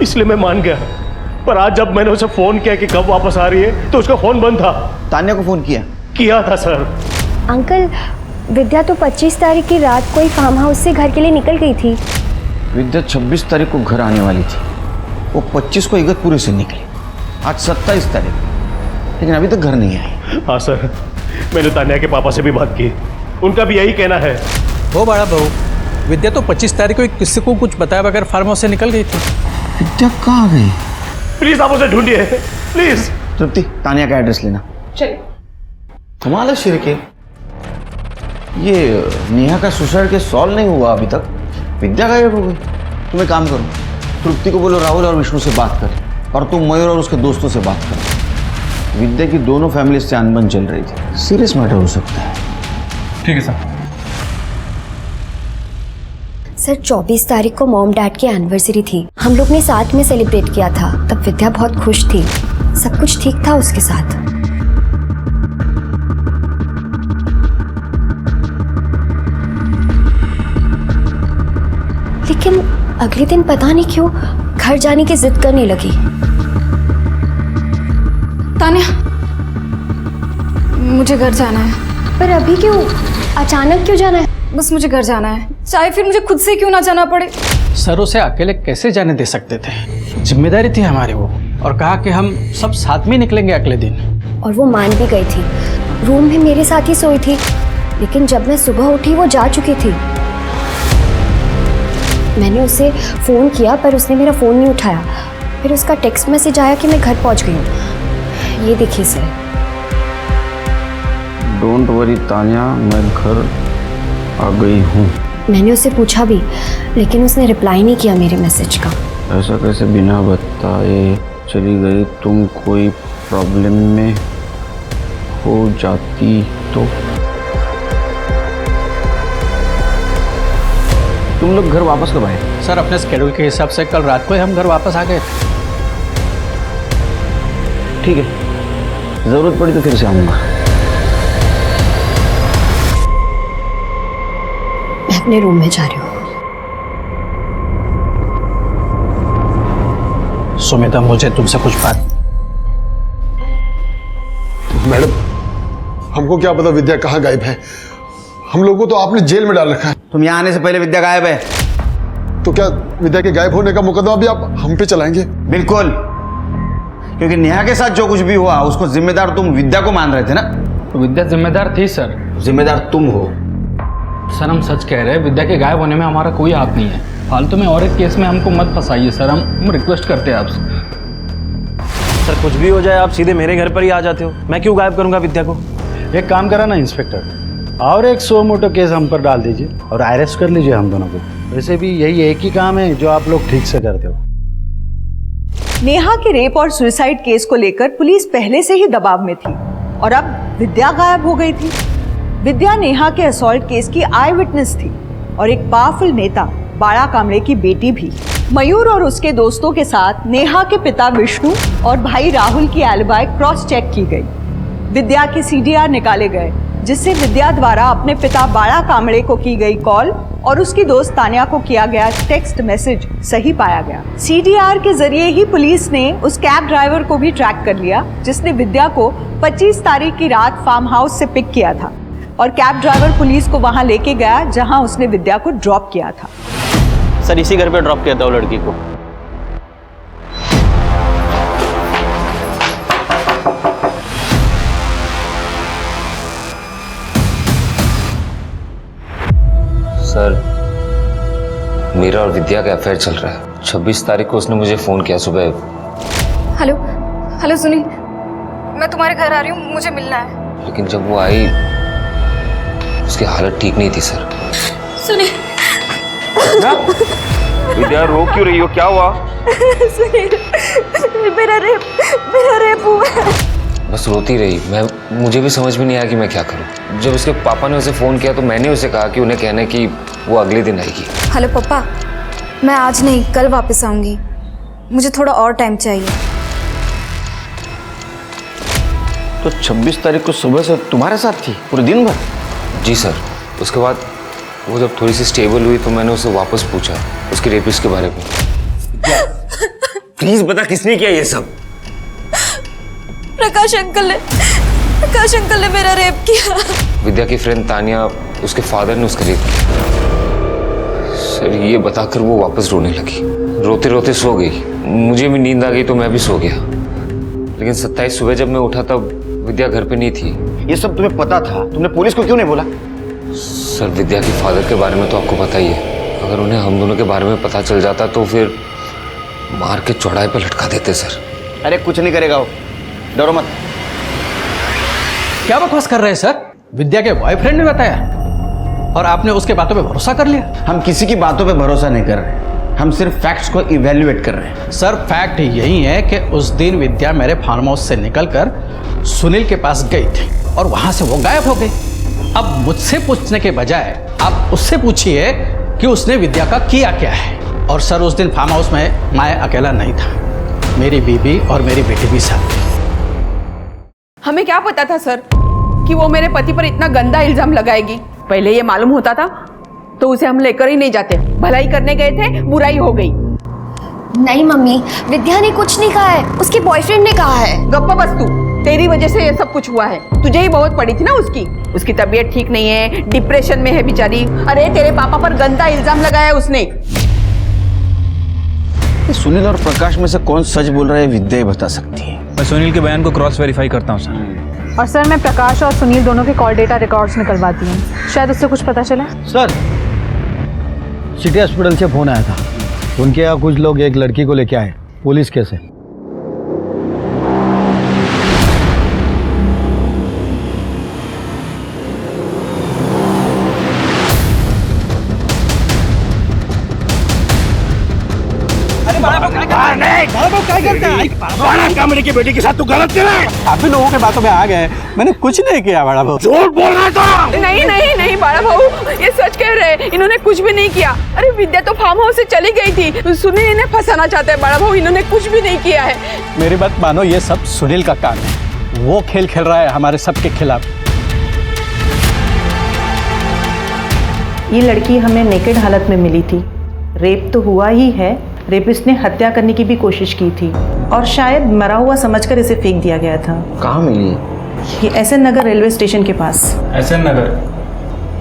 इसलिए मैं मान गया। पर आज जब मैंने उसे फोन किया कि कब वापस आ रही है, तो उसका फोन बंद था। तान्या को फोन किया था सर। अंकल, विद्या तो 25 तारीख की रात को ही फार्म हाउस से घर के लिए निकल गई थी। विद्या 26 तारीख को घर आने वाली थी, वो 25 को इगतपुरी से निकली। आज 27 तारीख, लेकिन अभी तक घर नहीं आई। हाँ सर, मैंने तान्या के पापा से भी बात की, उनका भी यही कहना है। वो बड़ा बहू, विद्या तो 25 तारीख को किसी को कुछ बताया बगैर फार्म हाउस से निकल गई थी। विद्या कहाँ गई? प्लीज आप उसे ढूंढिए, प्लीज। तृप्ति, तान्या का एड्रेस लेना। चलिए। कमाल है शिर्के, ये नेहा का सुसाइड केस सॉल्व नहीं हुआ अभी तक, विद्या गायब हो गई। तुम एक काम करो, तृप्ति को बोलो राहुल और विष्णु से बात कर, और तुम मयूर और उसके दोस्तों से बात कर। विद्या की दोनों फैमिली से अनबन चल रही थी, सीरियस मैटर हो सकता है। ठीक है सर। सर 24 तारीख को मॉम डैड की एनिवर्सरी थी, हम लोग ने साथ में सेलिब्रेट किया था। तब विद्या बहुत खुश थी, सब कुछ ठीक था उसके साथ। लेकिन अगले दिन पता नहीं क्यों घर जाने की जिद करने लगी। तान्या, मुझे घर जाना है। पर अभी क्यों? अचानक क्यों जाना है? बस मुझे घर जाना है, चाहे फिर मुझे खुद से क्यों ना जाना पड़े। सर उसे अकेले कैसे जाने दे सकते थे, जिम्मेदारी थी हमारी वो, और कहा कि हम सब साथ में निकलेंगे अगले दिन। और वो मान भी गई थी, रूम में मेरे साथ ही सोई थी। लेकिन जब मैं सुबह उठी वो जा चुकी थी। मैंने उसे फ़ोन किया पर उसने मेरा फ़ोन नहीं उठाया। फिर उसका टेक्स्ट मैसेज आया कि मैं घर पहुंच गई हूँ। ये देखिए सर। डोंट वरी तान्या, मैं घर आ गई हूँ। मैंने उससे पूछा भी, लेकिन उसने रिप्लाई नहीं किया मेरे मैसेज का। ऐसा कैसे बिना बताए चली गई? तुम कोई प्रॉब्लम में हो जाती तो? तुम लोग घर वापस कब आए? सर अपने स्केड्यूल के हिसाब से कल रात को ही हम घर वापस आ गए। ठीक है, जरूरत पड़ी तो फिर से आऊंगा। मैं अपने रूम में जा रही हूँ। सुमिता, मुझे तुमसे कुछ बात। मैडम, हमको क्या पता विद्या कहाँ गायब है? हम लोगों को तो आपने जेल में डाल रखा है। तुम यहाँ आने से पहले विद्या गायब है। तो क्या विद्या के गायब होने का मुकदमा भी आप हम पे चलाएंगे? बिल्कुल, क्योंकि नेहा के साथ जो कुछ भी हुआ उसको जिम्मेदार तुम विद्या को मान रहे थे ना? तो विद्या जिम्मेदार थी सर। जिम्मेदार तुम हो सर। हम सच कह रहे हैं, विद्या के गायब होने में हमारा कोई हाथ नहीं है। फालतू में और एक केस में हमको मत फंसाइए सर, हम रिक्वेस्ट करते हैं आपसे। सर कुछ भी हो जाए आप सीधे मेरे घर पर ही आ जाते हो, मैं क्यों गायब करूंगा विद्या को? एक काम करा ना इंस्पेक्टर, और एक सो मोटो केस हम पर डाल दीजिए और अरेस्ट कर लीजिए हम दोनों को। वैसे भी यही एक ही काम है जो आप लोग ठीक से करते हो। नेहा के रेप और सुसाइड केस को लेकर पुलिस पहले से ही दबाव में थी और अब विद्या गायब हो गई थी। विद्या नेहा के असॉल्ट केस की आई विटनेस थी और एक पावरफुल नेता बाला कामले की बेटी भी। मयूर और उसके दोस्तों के साथ नेहा के पिता विष्णु और भाई राहुल की एलिबाई क्रॉस चेक की गई। विद्या के सीडीआर निकाले गए, जिससे विद्या द्वारा अपने पिता बाला कामले को की गई कॉल और उसकी दोस्त तान्या को किया गया टेक्स्ट मैसेज सही पाया गया। सीडीआर के जरिए ही पुलिस ने उस कैब ड्राइवर को भी ट्रैक कर लिया जिसने विद्या को 25 तारीख की रात फार्म हाउस से पिक किया था और कैब ड्राइवर पुलिस को वहां लेके गया जहां उसने विद्या को ड्रॉप किया था। सर इसी घर पे ड्रॉप किया था वो लड़की को। सर मेरा और विद्या का अफेयर चल रहा है। 26 तारीख को उसने मुझे फोन किया सुबह। हेलो हेलो सुनील, मैं तुम्हारे घर आ रही हूँ, मुझे मिलना है। लेकिन जब वो आई उसकी हालत ठीक नहीं थी सर। सुनील विद्या रो क्यों रही हो, क्या हुआ? सुनील मेरा रेप हुआ है। बस रोती रही। मुझे भी समझ में नहीं आया कि मैं क्या करूं। जब उसके पापा ने उसे फ़ोन किया तो मैंने उसे कहा कि उन्हें कहना कि वो अगले दिन आएगी। हेलो पापा, मैं आज नहीं कल वापस आऊंगी, मुझे थोड़ा और टाइम चाहिए। तो 26 तारीख को सुबह से तुम्हारे साथ थी पूरे दिन भर? जी सर। उसके बाद वो जब थोड़ी सी स्टेबल हुई तो मैंने उससे वापस पूछा उसके रेपिस्ट के बारे में। प्लीज बता किसने किया ये सब? प्रकाश अंकल ने मेरा रेप किया। विद्या की फ्रेंड तानिया, उसके फादर ने उसका रेप किया। सर ये बताकर वो वापस रोने लगी, रोते रोते सो गई। मुझे भी नींद आ गई तो मैं भी सो गया। लेकिन 27 सुबह जब मैं उठा तब विद्या घर पे नहीं थी। ये सब तुम्हें पता था, तुमने पुलिस को क्यों नहीं बोला? सर विद्या के फादर के बारे में तो आपको पता ही है। अगर उन्हें हम दोनों के बारे में पता चल जाता तो फिर मार के चौड़ाई पर लटका देते सर। अरे कुछ नहीं करेगा वो, डरो मत। क्या बकवास कर रहे हैं सर? विद्या के बॉयफ्रेंड ने बताया और आपने उसके बातों पे भरोसा कर लिया? हम किसी की बातों पे भरोसा नहीं कर रहे, हम सिर्फ फैक्ट्स को इवेल्युएट कर रहे हैं। सर फैक्ट यही है कि उस दिन विद्या मेरे फार्म हाउस से निकलकर सुनील के पास गई थी और वहां से वो गायब हो गई। अब मुझसे पूछने के बजाय आप उससे पूछिए कि उसने विद्या का किया क्या है। और सर उस दिन फार्म हाउस में मैं अकेला नहीं था, मेरी बीबी और मेरी बेटी भी साथ थी। हमें क्या पता था सर कि वो मेरे पति पर इतना गंदा इल्जाम लगाएगी। पहले ये मालूम होता था तो उसे हम लेकर ही नहीं जाते। भलाई करने गए थे, बुराई हो गई। नहीं मम्मी, विद्या ने कुछ नहीं कहा है, उसके बॉयफ्रेंड ने कहा है। गप्पा बस तू, तेरी वजह से ये सब कुछ हुआ है। तुझे ही बहुत पड़ी थी ना उसकी तबीयत ठीक नहीं है, डिप्रेशन में है बेचारी। अरे तेरे पापा पर गंदा इल्जाम लगाया उसने। सुनील और प्रकाश में से कौन सच बोल रहा है विद्या ही बता सकती है। मैं सुनील के बयान को क्रॉस वेरीफाई करता हूँ सर। और सर मैं प्रकाश और सुनील दोनों के कॉल डेटा रिकॉर्ड्स निकलवाती हूँ, शायद उससे कुछ पता चला। सर सिटी हॉस्पिटल से फोन आया था, उनके यहाँ कुछ लोग एक लड़की को लेके आए पुलिस केस है। की बेटी के साथ तू गलत कर रहा है। आप भी लोगों के बातों में आ गए, मैंने कुछ नहीं किया बड़ा भाऊ। झूठ बोल रहा था। नहीं बड़ा भाऊ, ये सच कह रहे हैं, इन्होंने कुछ भी नहीं किया। अरे विद्या तो फार्म हाउस से चली गई थी, सुनील इन्हें फंसाना चाहते हैं। बड़ा भाऊ इन्होंने कुछ भी नहीं किया है। मेरी बात मानो, ये सब सुनील का काम है। वो खेल खेल रहा है हमारे सबके खिलाफ। ये लड़की हमें नेकेड हालत में मिली थी। रेप तो हुआ ही है, रेपिस्ट ने हत्या करने की भी कोशिश की थी और शायद मरा हुआ समझकर इसे फेंक दिया गया था। कहाँ मिली? ये एसएन नगर रेलवे स्टेशन के पास। एसएन नगर?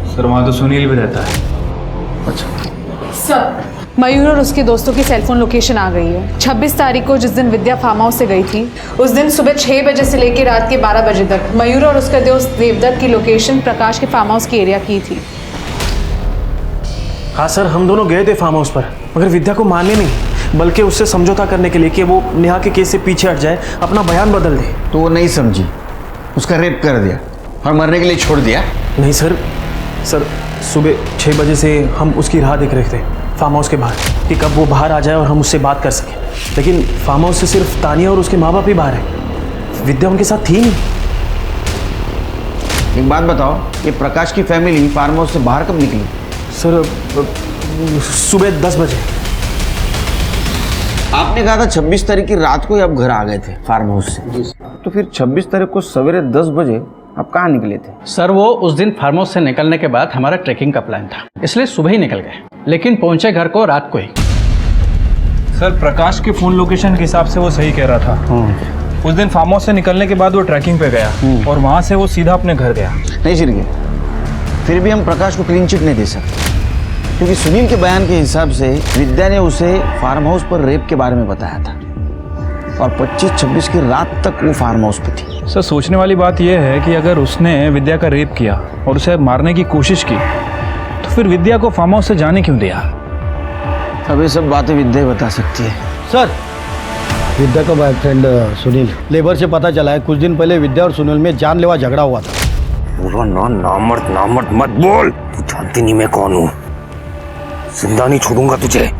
सर वहाँ तो सुनील भी रहता है। अच्छा सर मयूर और उसके दोस्तों की सेलफोन लोकेशन आ गई है। 26 तारीख को जिस दिन विद्या फार्म हाउस से गई थी, उस दिन सुबह 6 बजे से लेकर रात के 12 बजे तक मयूर और उसका दोस्त देवदत्त की लोकेशन प्रकाश के फार्म हाउस की एरिया की थी। हाँ सर, हम दोनों गए थे फार्म हाउस पर, मगर विद्या को मारने नहीं बल्कि उससे समझौता करने के लिए कि वो नेहा के केस से पीछे हट जाए, अपना बयान बदल दे। तो वो नहीं समझी, उसका रेप कर दिया और मरने के लिए छोड़ दिया? नहीं सर सुबह 6 बजे से हम उसकी राह देख रहे थे फार्म हाउस के बाहर कि कब वो बाहर आ जाए और हम उससे बात कर सकें। लेकिन फार्म हाउस से सिर्फ तानिया और उसके माँ बाप ही बाहर है, विद्या उनके साथ थी नहीं। एक बात बताओ, ये प्रकाश की फैमिली फार्म हाउस से बाहर कब निकली? सर सुबह 10 बजे। आपने कहा था 26 तारीख की रात को ही आप घर आ गए थे फार्म हाउस से, तो फिर 26 तारीख को सवेरे 10 बजे आप कहाँ निकले थे? सर वो उस दिन फार्म हाउस से निकलने के बाद हमारा ट्रैकिंग का प्लान था, इसलिए सुबह ही निकल गए, लेकिन पहुंचे घर को रात को ही। सर प्रकाश के फोन लोकेशन के हिसाब से वो सही कह रहा था। उस दिन फार्म हाउस से निकलने के बाद वो ट्रैकिंग पे गया और वहाँ से वो सीधा अपने घर गया। नहीं शिरके, फिर भी हम प्रकाश को क्लीन चिट नहीं दे सकते, क्योंकि सुनील के बयान के हिसाब से विद्या ने उसे फार्म हाउस पर रेप के बारे में बताया था और 25-26 की रात तक वो फार्म हाउस पे थी। सर सोचने वाली बात यह है कि अगर उसने विद्या का रेप किया और उसे मारने की कोशिश की तो फिर विद्या को फार्म हाउस से जाने क्यों दिया? अब ये सब बातें विद्या बता सकती है। सर विद्या का बॉयफ्रेंड सुनील, लेबर से पता चला है कुछ दिन पहले विद्या और सुनील में जानलेवा झगड़ा हुआ था। बोलो ना, नामर्द मत बोल, तू जानती नहीं मैं कौन हूँ। जिंदा नहीं छोड़ूंगा तुझे।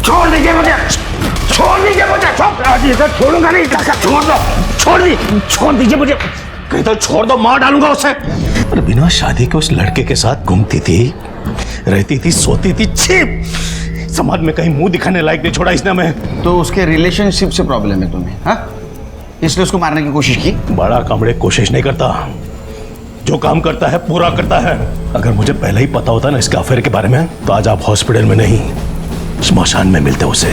छोड़ दीजिए मुझे, छोड़ दीजिए मुझे, छोड़ूंगा नहीं, छोड़ दो, छोड़ दीजिए मुझे, कहीं तो छोड़ दो, मार डालूंगा उसे। पर बिना शादी के उस लड़के के साथ घूमती थी, रहती थी, सोती थी, छी। समाज में कहीं मुंह दिखाने लायक नहीं छोड़ा इसने हमें। तो उसके रिलेशनशिप से प्रॉब्लम है तुम्हें, हाँ? इसलिए उसको मारने की कोशिश की? बड़ा कामड़े कोशिश नहीं करता, जो काम करता है पूरा करता है। अगर मुझे पहले ही पता होता ना इसके अफेयर के बारे में, तो आज आप हॉस्पिटल में नहीं, स्मशान में मिलते उसे।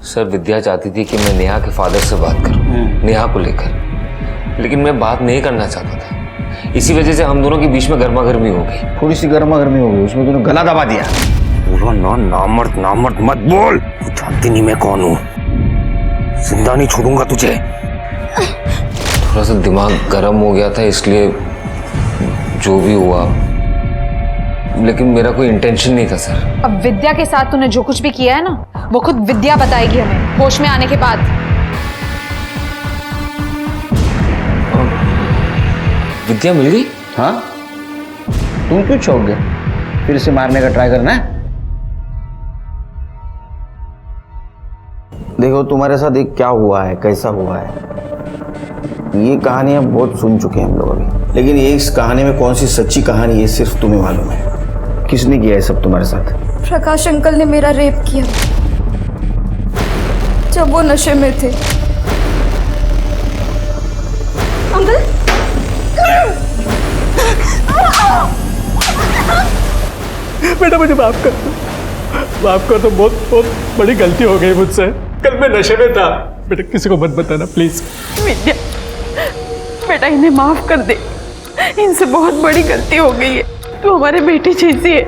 सर, विद्या चाहती थी कि मैं नेहा के फादर से बात करूं, नेहा को लेकर, लेकिन मैं बात नहीं करना चाहता था। इसी वजह से हम दोनों के बीच में गर्मा गर्मी हो गई। थोड़ी सी गर्मा गर्मी हो गई, उसमें तूने गला दबा दिया। बोलो ना, नामर्द मत बोल। तू जानती नहीं मैं कौन हूं, जिंदा नहीं छोड़ूंगा तुझे। थोड़ा सा दिमाग गर्म हो गया था, इसलिए जो भी हुआ, लेकिन मेरा कोई इंटेंशन नहीं था सर। अब विद्या के साथ तूने जो कुछ भी किया है ना, वो खुद विद्या बताएगी हमें होश में आने के बाद। विद्या मिल गई? हाँ, तुम क्यों चौंक गए? फिर से मारने का ट्राई करना है? देखो तुम्हारे साथ एक क्या हुआ है, कैसा हुआ है, ये कहानियां बहुत सुन चुके हैं हम लोग अभी, लेकिन ये इस कहानी में कौन सी सच्ची कहानी है सिर्फ तुम्हें मालूम है। किसने किया है सब तुम्हारे साथ? प्रकाश अंकल ने मेरा रेप किया जब वो नशे में थे। अंकल, बेटा मुझे माफ कर दो, बहुत बड़ी गलती हो गई मुझसे। कल मैं नशे में था। बेटा किसी को मत बताना प्लीज। विद्या, बेटा इन्हें माफ कर दे, इनसे बहुत बड़ी गलती हो गई है। तू हमारे बेटी जैसी है।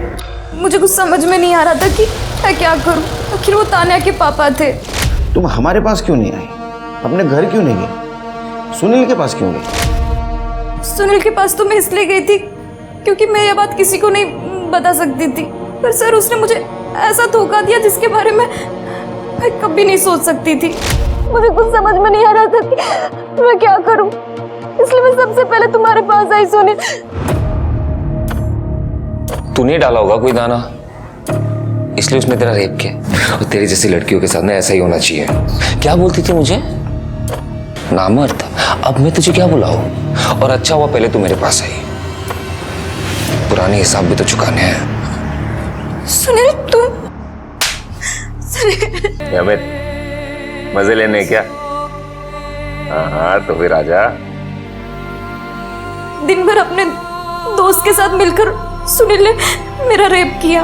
मुझे कुछ समझ में नहीं आ रहा था कि मैं क्या करूं। आखिर वो तान्या के पापा थे। तुम हमारे पास क्यों नहीं आई? अपने घर क्यों नहीं गई? सुनील के पास क्यों गई? सुनील के पास तो मैं इसलिए गई थी क्योंकि मैं ये बात किसी को नहीं बता सकती थी, पर सर उसने मुझे ऐसा धोखा दिया जिसके बारे में मैं कभी नहीं सोच सकती थी। मुझे कुछ समझ में नहीं आ रहा था कि मैं क्या करूं, इसलिए मैं सबसे पहले तुम्हारे पास आई। सुनील, तूने डाला होगा कोई दाना, इसलिए उसने तेरा रेप किया। और तेरी जैसी लड़कियों के साथ ना ऐसा ही होना चाहिए। क्या बोलती थी मुझे? नामर्द। अब मैं तुझे क्या बुलाऊं? और अच्छा हुआ पहले तू मेरे पास आई, पुराने हिसाब भी तो चुकाने हैं। सुनील तुम अमित, मजे लेने क्या? हाँ तो फिर आजा। दिन भर अपने दोस्त के साथ मिलकर सुनील ने मेरा रेप किया।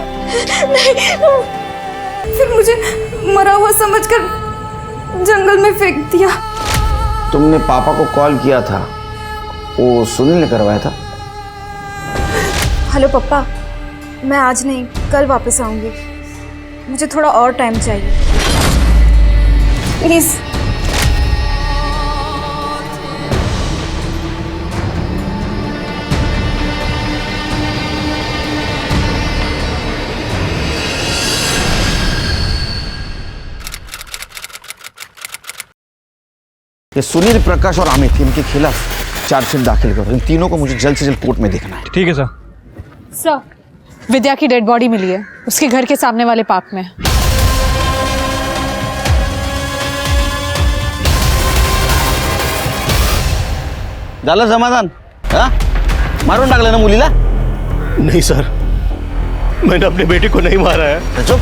नहीं, फिर मुझे मरा हुआ समझकर जंगल में फेंक दिया। तुमने पापा को कॉल किया था, वो सुनील ने करवाया था? हेलो पापा, मैं आज नहीं कल वापस आऊंगी। मुझे थोड़ा और टाइम चाहिए प्लीज। ये सुनील, प्रकाश और अमित, इनके खिलाफ चार्जशीट दाखिल करो। इन तीनों को मुझे जल्द से जल्द कोर्ट में देखना है। ठीक है सर। सर, विद्या की डेड बॉडी मिली है, उसके घर के सामने वाले पार्क में। झालं समाधान? हाँ, मारून टाकलं ना मुलीला? नहीं सर, मैंने अपनी बेटी को नहीं मारा है। चुप।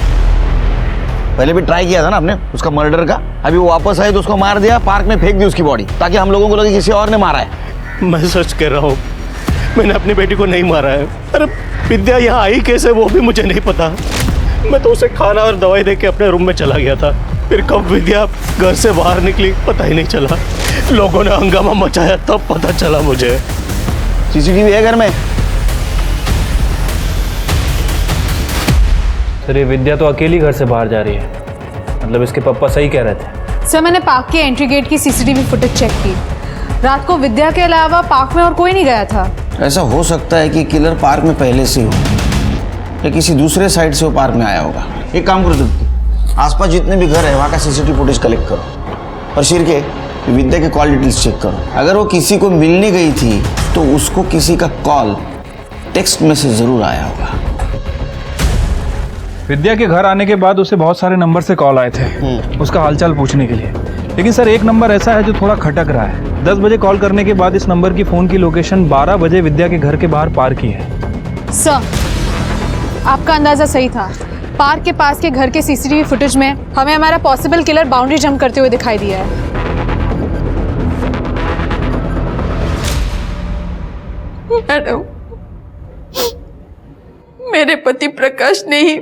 पहले भी ट्राई किया था ना आपने उसका मर्डर का। अभी वो वापस आए तो उसको मार दिया, पार्क में फेंक दी उसकी बॉडी, ताकि हम लोगों को लगे किसी और ने मारा है। मैं सच कह रहा हूँ, मैंने अपनी बेटी को नहीं मारा है। अरे विद्या यहाँ आई कैसे वो भी मुझे नहीं पता। मैं तो उसे खाना और दवाई दे के अपने रूम में चला गया था। फिर कब विद्या घर से बाहर निकली पता ही नहीं चला। लोगों ने हंगामा मचाया तब पता चला मुझे। सीसीटीवी है घर में? सर ये विद्या तो अकेली घर से बाहर जा रही है, मतलब इसके पापा सही कह रहे थे। सर मैंने पार्क के एंट्री गेट की सीसीटीवी फुटेज चेक की। रात को विद्या के अलावा पार्क में और कोई नहीं गया था। ऐसा हो सकता है कि किलर पार्क में पहले से हो या किसी दूसरे साइड से वो पार्क में आया होगा। एक काम करो दीप्ति, आसपास जितने भी घर है वहाँ का सीसीटीवी फुटेज कलेक्ट करो और शिरके विद्या के कॉल डिटेल्स चेक करो। अगर वो किसी को मिलने गई थी तो उसको किसी का कॉल टेक्स्ट मैसेज जरूर आया होगा। विद्या के घर आने के बाद उसे बहुत सारे नंबर से कॉल आए थे उसका हालचाल पूछने के लिए, लेकिन सर एक नंबर ऐसा है जो थोड़ा खटक रहा है। 10 बजे कॉल करने के बाद इस नंबर की फ़ोन की लोकेशन 12 बजे विद्या के घर के बाहर पार की है। सर आपका अंदाज़ा सही था। पार्क के पास के घर के सीसीटीवी फुटेज में हमें हमारा पॉसिबल किलर बाउंड्री जंप करते हुए दिखाई दिया है। मैडम, मेरे पति प्रकाश ने ही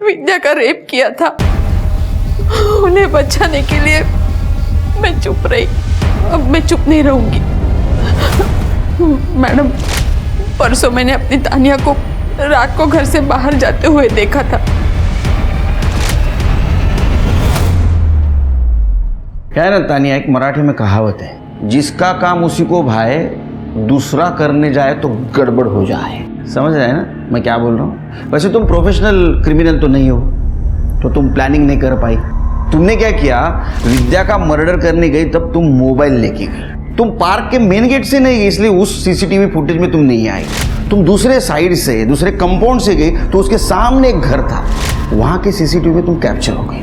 विद्या का रेप किया था। उन्हें बचाने के लिए मैं चुप रही, अब मैं चुप नहीं रहूंगी। मैडम, परसों मैंने अपनी तानिया को रात को घर से बाहर जाते हुए देखा था। क्या है ना तानिया, एक मराठी में कहावत है, जिसका काम उसी को भाए दूसरा करने जाए तो गड़बड़ हो जाए। समझ रहे हैं ना मैं क्या बोल रहा हूँ? वैसे तुम प्रोफेशनल क्रिमिनल तो नहीं हो, तो तुम प्लानिंग नहीं कर पाई। तुमने क्या किया, विद्या का मर्डर करने गई तब तुम मोबाइल लेके गई। तुम पार्क के मेन गेट से नहीं गई, इसलिए उस सीसीटीवी फुटेज में तुम नहीं आई। तुम दूसरे साइड से, दूसरे कंपाउंड से गई, तो उसके सामने एक घर था, वहाँ के सीसीटीवी में तुम कैप्चर हो गई।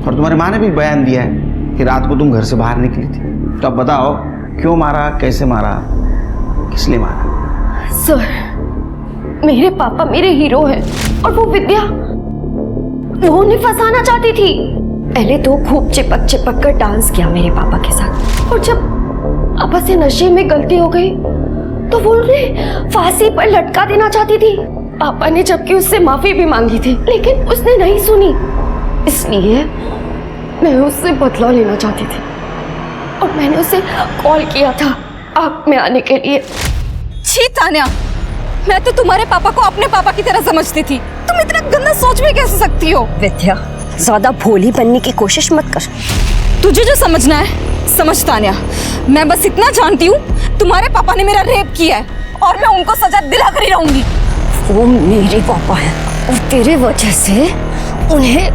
और तुम्हारे माँ ने भी बयान दिया है कि रात को तुम घर से बाहर निकली थी। तो अब बताओ क्यों मारा, कैसे मारा, किस लिए मारा? सर, मेरे पापा मेरे हीरो हैं और वो विद्या, वो उन्हें फंसाना चाहती थी। पहले तो खूब चिपक चिपक कर डांस किया मेरे पापा के साथ, और जब पापा से नशे में गलती हो गई तो वो उन्हें फांसी पर लटका देना चाहती थी। पापा ने जबकि उससे माफी भी मांगी थी, लेकिन उसने नहीं सुनी। इसलिए मैं उससे बदला लेना चाहती थी और मैंने उसे कॉल किया था आग में आने के लिए। छी तान्या, मैं तो तुम्हारे पापा को अपने पापा की तरह समझती थी। तुम इतना गंदा सोच भी कैसे सकती हो? विद्या, ज्यादा भोली बनने की कोशिश मत कर। तुझे जो समझना है समझ तान्या, मैं बस इतना जानती हूँ, तुम्हारे पापा ने मेरा रेप किया है और मैं उनको सजा दिला कर ही रहूंगी। वो मेरे पापा है और तेरे वजह से उन्हें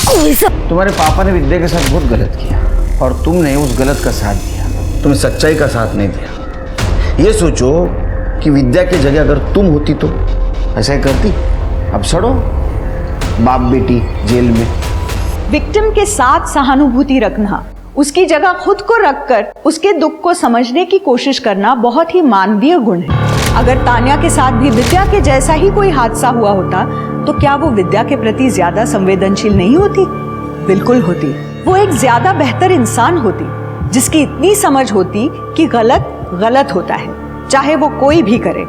कोई सब। तुम्हारे पापा ने विद्या के साथ बहुत गलत किया और तुमने उस गलत का साथ दिया, तुमने सच्चाई का साथ नहीं दिया। ये सोचो कि विद्या की जगह अगर तुम होती तो ऐसा ही करती। अब सड़ो बाप बेटी जेल में। विक्टिम के साथ सहानुभूति रखना, उसकी जगह खुद को रखकर उसके दुख को समझने की कोशिश करना बहुत ही मानवीय गुण है। अगर तान्या के साथ भी विद्या के जैसा ही कोई हादसा हुआ होता तो क्या वो विद्या के प्रति ज्यादा संवेदनशील नहीं होती? बिल्कुल होती। वो एक ज्यादा बेहतर इंसान होती, जिसकी इतनी समझ होती कि गलत गलत होता है, चाहे वो कोई भी करे।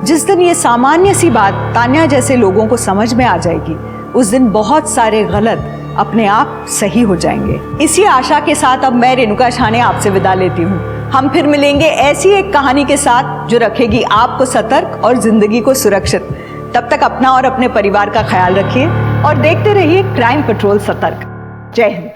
जिस दिन ये सामान्य सी बात तान्या जैसे लोगों को समझ में आ जाएगी, उस दिन बहुत सारे गलत अपने आप सही हो जाएंगे। इसी आशा के साथ अब मैं रेणुका शाहने आपसे विदा लेती हूँ। हम फिर मिलेंगे ऐसी एक कहानी के साथ जो रखेगी आपको सतर्क और जिंदगी को सुरक्षित। तब तक अपना और अपने परिवार का ख्याल रखिए और देखते रहिए क्राइम पेट्रोल सतर्क। जय हिंद।